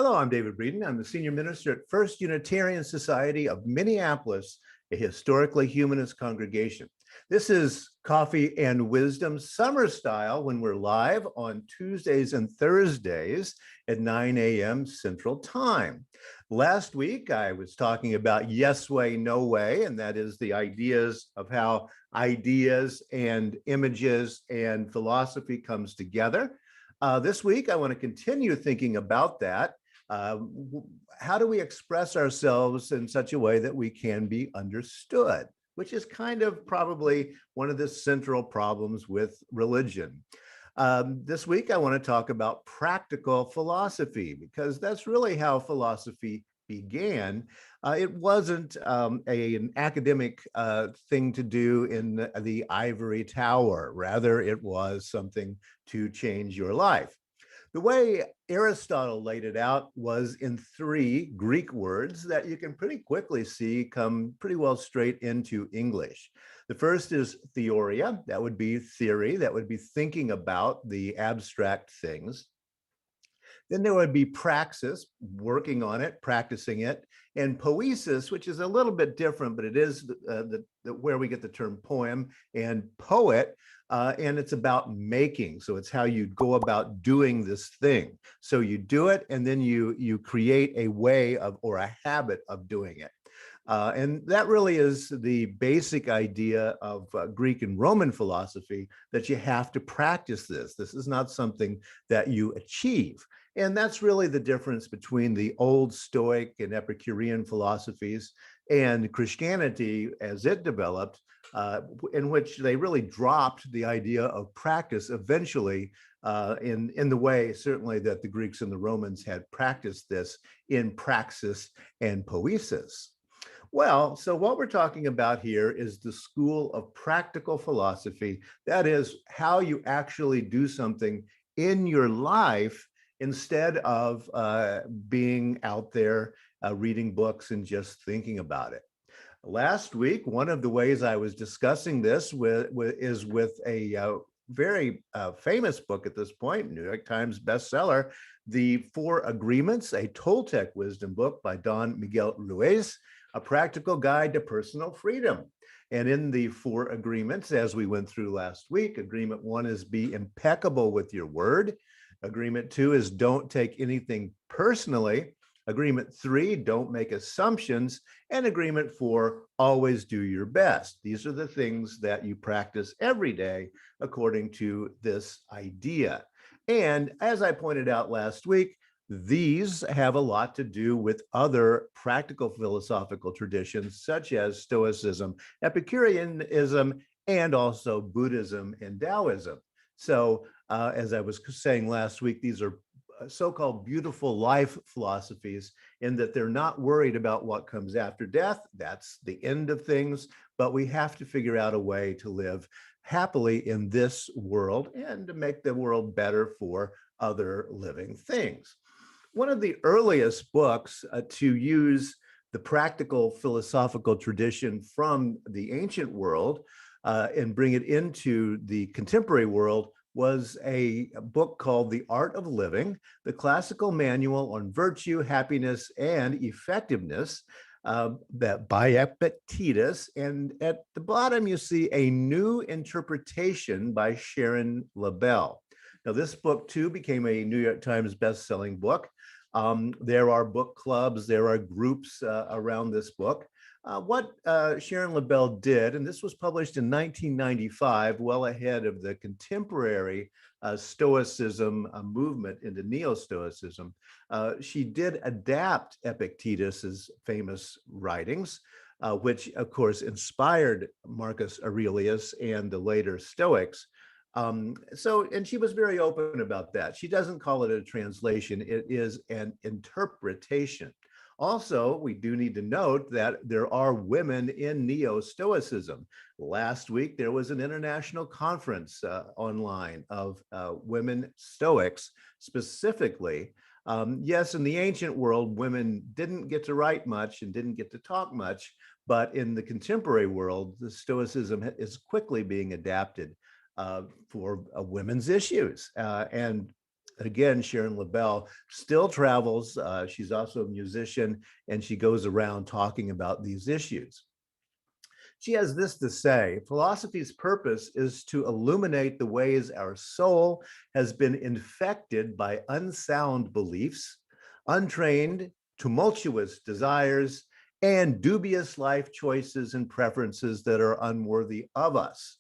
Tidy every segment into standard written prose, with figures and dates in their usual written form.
Hello, I'm David Breeden. I'm the senior minister at First Unitarian Society of Minneapolis, a historically humanist congregation. This is Coffee and Wisdom summer style when we're live on Tuesdays and Thursdays at 9 a.m. Central Time. Last week, I was talking about yes way, no way, and that is the ideas of how ideas and images and philosophy comes together. This week, I want to continue thinking about that. How do we express ourselves in such a way that we can be understood, which is kind of probably one of the central problems with religion. This week, I want to talk about practical philosophy, because that's really how philosophy began. It wasn't an academic thing to do in the ivory tower. Rather, it was something to change your life. The way Aristotle laid it out was in three Greek words that you can pretty quickly see come pretty well straight into English. The first is Theoria. That would be theory. That would be thinking about the abstract things. Then there would be praxis, working on it, practicing it, and poesis, which is a little bit different, but it is where we get the term poem and poet, and it's about making. So it's how you go about doing this thing. So you do it, and then you create a way of or a habit of doing it. And that really is the basic idea of Greek and Roman philosophy, that you have to practice this. This is not something that you achieve. And that's really the difference between the old Stoic and Epicurean philosophies and Christianity as it developed, in which they really dropped the idea of practice eventually, in the way certainly that the Greeks and the Romans had practiced this in praxis and poesis. Well, so what we're talking about here is the school of practical philosophy. That is how you actually do something in your life instead of being out there reading books and just thinking about it. Last week, one of the ways I was discussing this is with a very famous book at this point, New York Times bestseller, The Four Agreements, a Toltec wisdom book by Don Miguel Ruiz, A Practical Guide to Personal Freedom. And in the Four Agreements, as we went through last week, Agreement 1 is be impeccable with your word. Agreement 2 is don't take anything personally. Agreement 3, don't make assumptions. And Agreement 4, always do your best. These are the things that you practice every day according to this idea. And as I pointed out last week, these have a lot to do with other practical philosophical traditions, such as Stoicism, Epicureanism, and also Buddhism and Taoism. So as I was saying last week, these are so-called beautiful life philosophies in that they're not worried about what comes after death. That's the end of things, but we have to figure out a way to live happily in this world and to make the world better for other living things. One of the earliest books to use the practical philosophical tradition from the ancient world and bring it into the contemporary world was a book called The Art of Living, the Classical Manual on Virtue, Happiness, and Effectiveness, that by Epictetus. And at the bottom, you see a new interpretation by Sharon LaBelle. Now, this book, too, became a New York Times best-selling book. There are book clubs, there are groups around this book. What Sharon LaBelle did, and this was published in 1995, well ahead of the contemporary Stoicism movement into Neo-Stoicism, she did adapt Epictetus's famous writings, which of course inspired Marcus Aurelius and the later Stoics. And she was very open about that. She doesn't call it a translation, it is an interpretation. Also, we do need to note that there are women in Neo-Stoicism. Last week, there was an international conference online of women Stoics specifically. Yes, in the ancient world, women didn't get to write much and didn't get to talk much, but in the contemporary world, the Stoicism is quickly being adapted for women's issues. And Again, Sharon LaBelle still travels. She's also a musician, and she goes around talking about these issues. She has this to say: philosophy's purpose is to illuminate the ways our soul has been infected by unsound beliefs, untrained, tumultuous desires, and dubious life choices and preferences that are unworthy of us.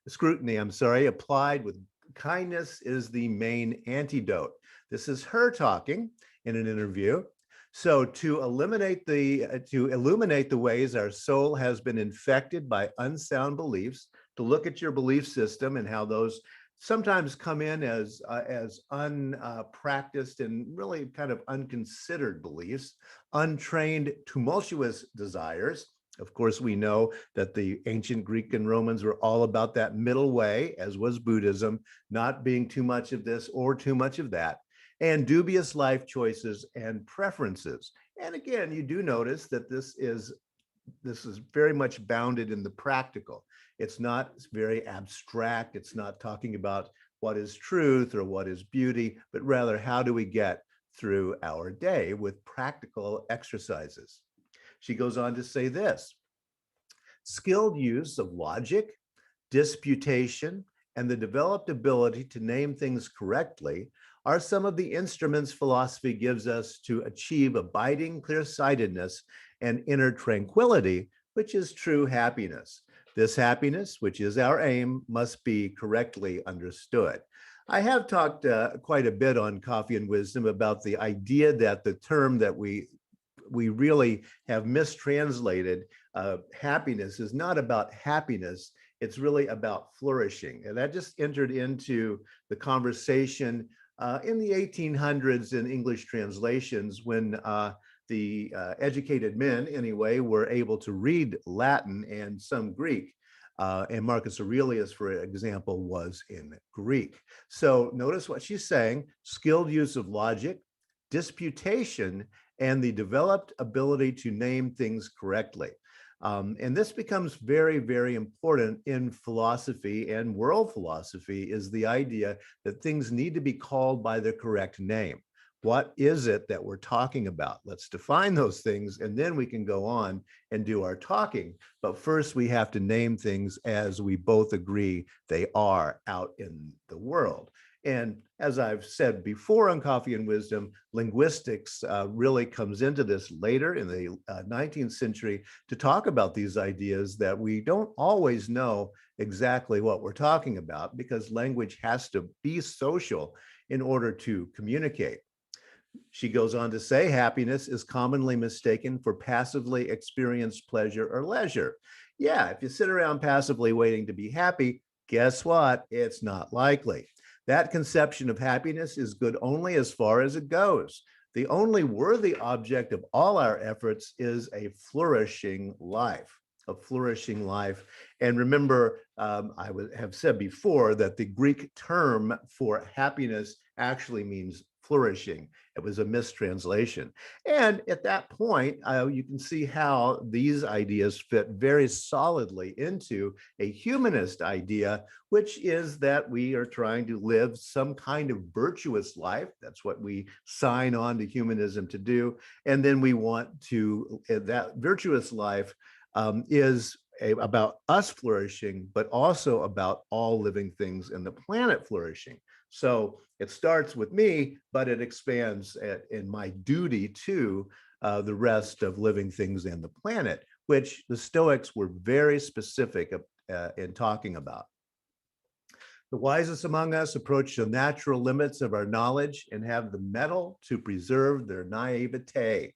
Scrutiny, applied with kindness is the main antidote. This is her talking in an interview. So to illuminate the ways our soul has been infected by unsound beliefs, to look at your belief system and how those sometimes come in as unpracticed and really kind of unconsidered beliefs, untrained, tumultuous desires. Of course, we know that the ancient Greek and Romans were all about that middle way, as was Buddhism, not being too much of this or too much of that, and dubious life choices and preferences. And again, you do notice that this is very much bounded in the practical. It's not very abstract. It's not talking about what is truth or what is beauty, but rather how do we get through our day with practical exercises. She goes on to say this: skilled use of logic, disputation, and the developed ability to name things correctly are some of the instruments philosophy gives us to achieve abiding clear-sightedness and inner tranquility, which is true happiness. This happiness, which is our aim, must be correctly understood. I have talked quite a bit on Coffee and Wisdom about the idea that the term that we really have mistranslated, happiness, is not about happiness. It's really about flourishing. And that just entered into the conversation in the 1800s in English translations, when the educated men, anyway, were able to read Latin and some Greek. And Marcus Aurelius, for example, was in Greek. So notice what she's saying: skilled use of logic, disputation, and the developed ability to name things correctly. And this becomes very, very important in philosophy and world philosophy, is the idea that things need to be called by their correct name. What is it that we're talking about? Let's define those things, and then we can go on and do our talking. But first, we have to name things as we both agree they are out in the world. And as I've said before on Coffee and Wisdom, linguistics really comes into this later in the 19th century to talk about these ideas that we don't always know exactly what we're talking about, because language has to be social in order to communicate. She goes on to say, happiness is commonly mistaken for passively experienced pleasure or leisure. Yeah, if you sit around passively waiting to be happy, guess what? It's not likely. That conception of happiness is good only as far as it goes. The only worthy object of all our efforts is a flourishing life. A flourishing life. And remember, I have said before that the Greek term for happiness actually means flourishing. It was a mistranslation. And at that point, you can see how these ideas fit very solidly into a humanist idea, which is that we are trying to live some kind of virtuous life. That's what we sign on to humanism to do. And then we want to, that virtuous life is about us flourishing, but also about all living things in the planet flourishing. So it starts with me, but it expands in my duty to the rest of living things in the planet, which the Stoics were very specific in talking about. The wisest among us approach the natural limits of our knowledge and have the mettle to preserve their naivete,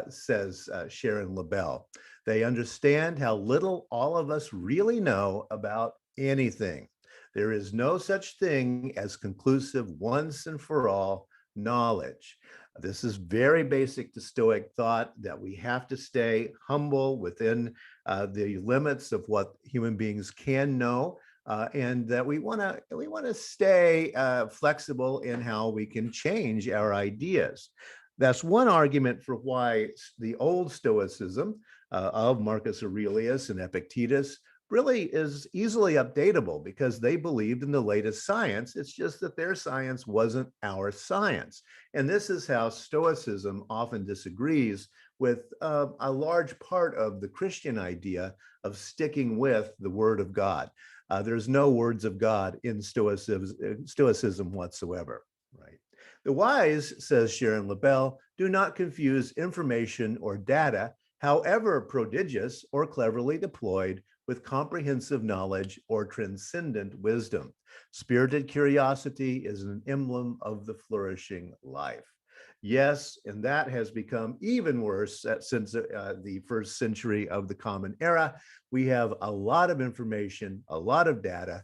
says Sharon LaBelle. They understand how little all of us really know about anything. There is no such thing as conclusive once and for all knowledge. This is very basic to Stoic thought, that we have to stay humble within the limits of what human beings can know, and that we want to stay flexible in how we can change our ideas. That's one argument for why the old Stoicism of Marcus Aurelius and Epictetus really is easily updatable because they believed in the latest science. It's just that their science wasn't our science. And this is how Stoicism often disagrees with a large part of the Christian idea of sticking with the word of God. There's no words of God in Stoicism whatsoever, right? The wise, says Sharon Labelle, do not confuse information or data, however prodigious or cleverly deployed, with comprehensive knowledge or transcendent wisdom. Spirited curiosity is an emblem of the flourishing life. Yes, and that has become even worse since the first century of the Common Era. We have a lot of information, a lot of data,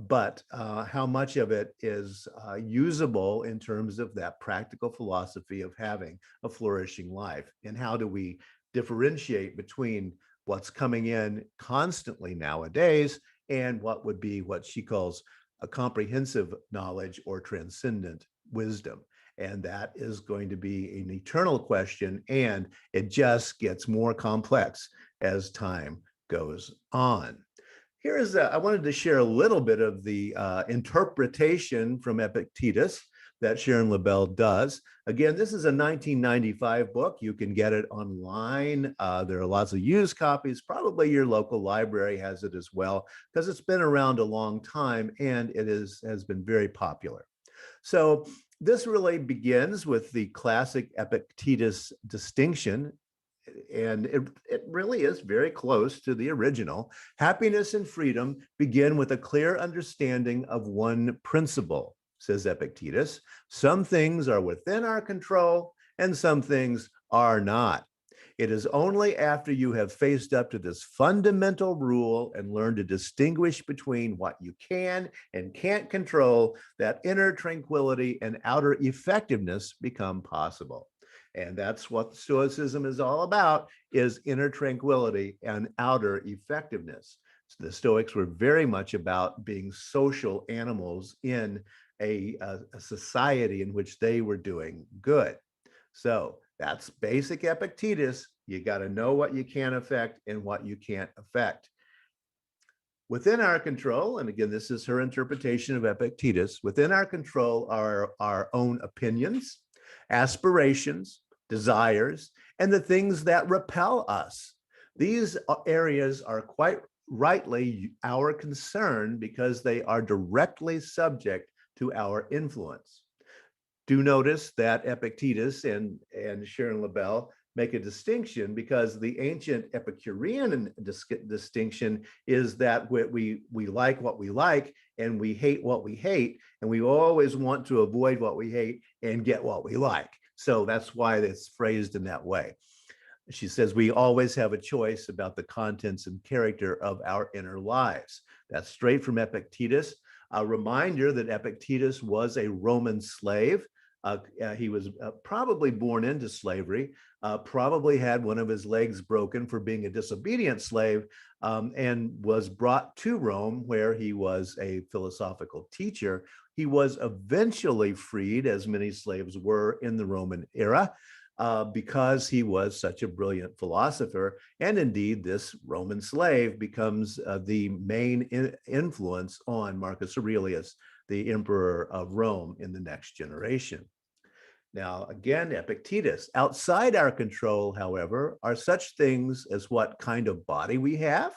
but how much of it is usable in terms of that practical philosophy of having a flourishing life? And how do we differentiate between what's coming in constantly nowadays and what would be what she calls a comprehensive knowledge or transcendent wisdom? And that is going to be an eternal question, and it just gets more complex as time goes on. I wanted to share a little bit of the interpretation from Epictetus that Sharon Labelle does. Again, this is a 1995 book. You can get it online. There are lots of used copies. Probably your local library has it as well, because it's been around a long time and it has been very popular. So this really begins with the classic Epictetus distinction, and it really is very close to the original. Happiness and freedom begin with a clear understanding of one principle, says Epictetus. Some things are within our control and some things are not. It is only after you have faced up to this fundamental rule and learned to distinguish between what you can and can't control that inner tranquility and outer effectiveness become possible. And that's what Stoicism is all about, is inner tranquility and outer effectiveness. So the Stoics were very much about being social animals in a society in which they were doing good. So that's basic Epictetus. You got to know what you can affect and what you can't affect. Within our control, and again, this is her interpretation of Epictetus, within our control are our own opinions, aspirations, desires, and the things that repel us. These areas are quite rightly our concern because they are directly subject to our influence. Do notice that Epictetus and Sharon Labelle make a distinction, because the ancient Epicurean distinction is that we like what we like and we hate what we hate, and we always want to avoid what we hate and get what we like. So that's why it's phrased in that way. She says we always have a choice about the contents and character of our inner lives. That's straight from Epictetus. A reminder that Epictetus was a Roman slave. He was probably born into slavery, probably had one of his legs broken for being a disobedient slave, and was brought to Rome, where he was a philosophical teacher. He was eventually freed, as many slaves were in the Roman era, because he was such a brilliant philosopher. And indeed, this Roman slave becomes the main influence on Marcus Aurelius, the emperor of Rome, in the next generation. Now, again, Epictetus, outside our control, however, are such things as what kind of body we have,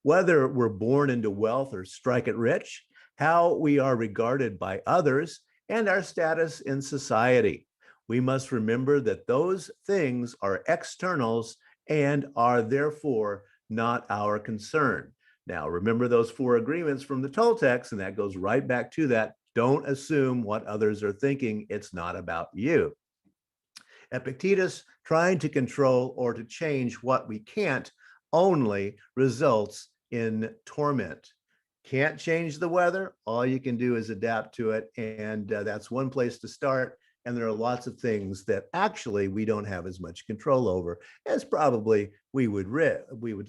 whether we're born into wealth or strike it rich, how we are regarded by others, and our status in society. We must remember that those things are externals and are therefore not our concern. Now, remember those four agreements from the Toltecs, and that goes right back to that. Don't assume what others are thinking. It's not about you. Epictetus, trying to control or to change what we can't, only results in torment. Can't change the weather. All you can do is adapt to it. And that's one place to start. And there are lots of things that actually we don't have as much control over as probably we would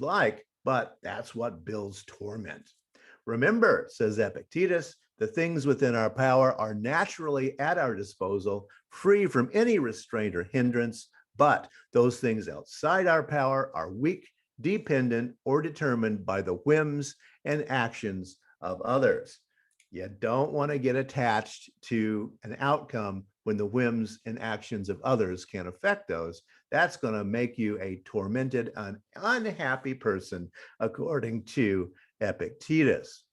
like, but that's what builds torment. Remember, says Epictetus, the things within our power are naturally at our disposal, free from any restraint or hindrance, but those things outside our power are weak dependent, or determined by the whims and actions of others. You don't want to get attached to an outcome when the whims and actions of others can affect those. That's going to make you a tormented, unhappy person, according to Epictetus.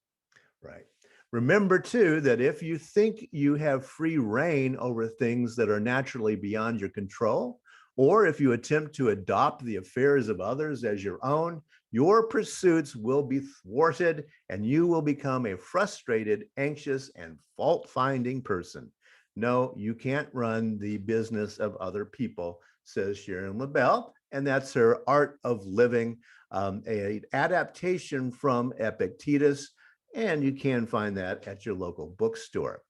Right. Remember, too, that if you think you have free reign over things that are naturally beyond your control, or if you attempt to adopt the affairs of others as your own, your pursuits will be thwarted and you will become a frustrated, anxious, and fault-finding person. No, you can't run the business of other people, says Sharon LaBelle, and that's her Art of Living, an adaptation from Epictetus, and you can find that at your local bookstore.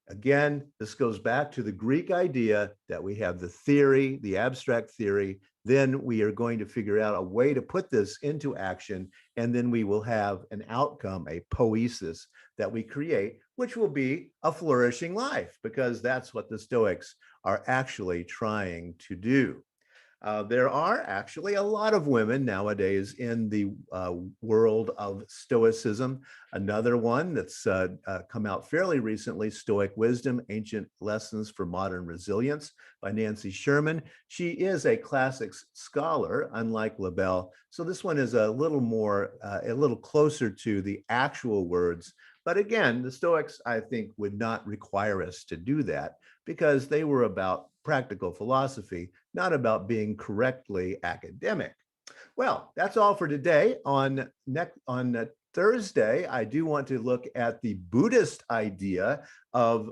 Again, this goes back to the Greek idea that we have the theory, the abstract theory, then we are going to figure out a way to put this into action, and then we will have an outcome, a poiesis that we create, which will be a flourishing life, because that's what the Stoics are actually trying to do. There are actually a lot of women nowadays in the world of Stoicism. Another one that's come out fairly recently, Stoic Wisdom, Ancient Lessons for Modern Resilience by Nancy Sherman. She is a classics scholar, unlike LaBelle. So this one is a little more, a little closer to the actual words. But again, the Stoics, I think, would not require us to do that because they were about practical philosophy, not about being correctly academic. Well, that's all for today. On Thursday, I do want to look at the Buddhist idea of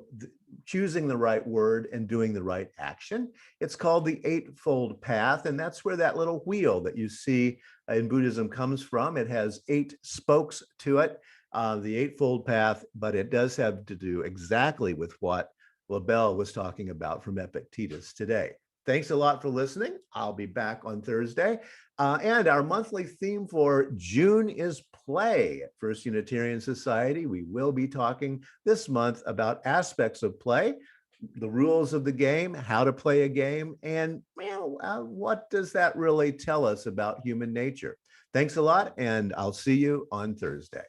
choosing the right word and doing the right action. It's called the Eightfold Path, and that's where that little wheel that you see in Buddhism comes from. It has 8 spokes to it, the Eightfold Path, but it does have to do exactly with what LaBelle was talking about from Epictetus today. Thanks a lot for listening. I'll be back on Thursday. And our monthly theme for June is play. At First Unitarian Society, we will be talking this month about aspects of play, the rules of the game, how to play a game, and what does that really tell us about human nature? Thanks a lot, and I'll see you on Thursday.